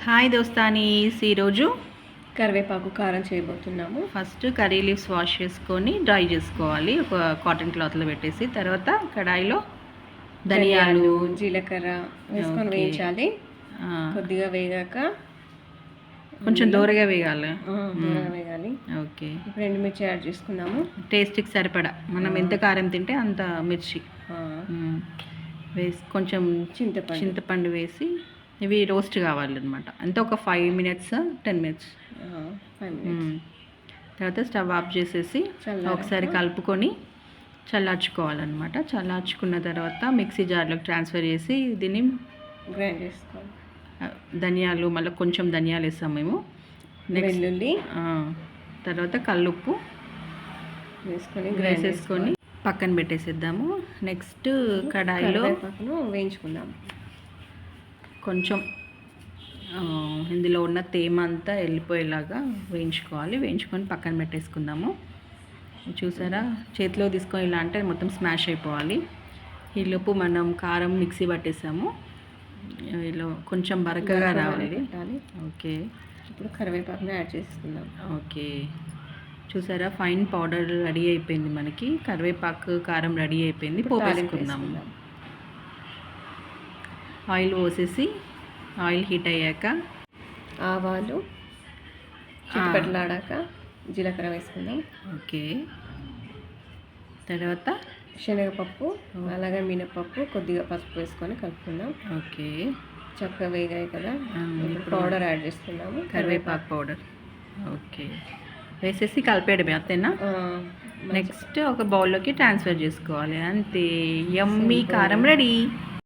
Hi దోస్తానీస్, ఈరోజు కరివేపాకు కారం చేయబోతున్నాము. ఫస్ట్ కర్రీ లీవ్స్ వాష్ చేసుకొని డ్రై చేసుకోవాలి ఒక కాటన్ క్లాత్లో పెట్టేసి. తర్వాత కడాయిలో ధనియాలు జీలకర్ర వేసుకొని వేయించాలి. కొద్దిగా వేగాక కొంచెం దూరగా వేగాలి. వేగాలి. ఓకే, ఇప్పుడు ఎండుమిర్చి యాడ్ చేసుకున్నాము. టేస్ట్కి సరిపడా మనం ఎంత కారం తింటే అంత మిర్చి వేసి కొంచెం చింతపండు వేసి ఇవి రోస్ట్ కావాలన్నమాట. అంతే ఒక 5 minutes 10 minutes. తర్వాత స్టవ్ ఆఫ్ చేసేసి ఒకసారి కలుపుకొని చల్లార్చుకోవాలన్నమాట. చల్లార్చుకున్న తర్వాత మిక్సీ జార్లోకి ట్రాన్స్ఫర్ చేసి దీన్ని గ్రైండ్ చేసుకోవాలి. ధనియాలు, మళ్ళీ కొంచెం ధనియాలు వేస్తాం మేము. వెల్లుల్లి, తర్వాత కల్లుప్పు వేసుకొని వేసేసుకొని పక్కన పెట్టేసేద్దాము. నెక్స్ట్ కడాయిలో వేయించుకుందాము. కొంచెం ఇందులో ఉన్న తేమ అంతా వెళ్ళిపోయేలాగా వేయించుకోవాలి. వేయించుకొని పక్కన పెట్టేసుకుందాము. చూసారా, చేతిలో తీసుకొని ఇలా అంటే మొత్తం స్మాష్ అయిపోవాలి. ఈలోపు మనం కారం మిక్సీ పట్టేసాము. ఇలా కొంచెం బరకగా రావాలి. ఓకే, ఇప్పుడు కరివేపాకుని యాడ్ చేసుకుందాం. ఓకే, చూసారా, ఫైన్ పౌడర్ రెడీ అయిపోయింది. మనకి కరివేపాకు కారం రెడీ అయిపోయింది. పోపేసుకుందాము. ఆయిల్ పోసేసి ఆయిల్ హీట్ అయ్యాక ఆవాలు చిటపటలాడాక జీలకర్ర వేసుకుందాం. ఓకే, తర్వాత శనగపప్పు, అలాగే మినపప్పు, కొద్దిగా పసుపు వేసుకొని కలుపుకుందాం. ఓకే, చక్కగా వేగాయి కదా, పౌడర్ యాడ్ చేసుకుందాము. కరివేపాకు పౌడర్. ఓకే, వేసేసి కలిపేయడమే, అంతేనా? నెక్స్ట్ ఒక బౌల్లోకి ట్రాన్స్ఫర్ చేసుకోవాలి. అంతే, యమ్మీ కారం రెడీ.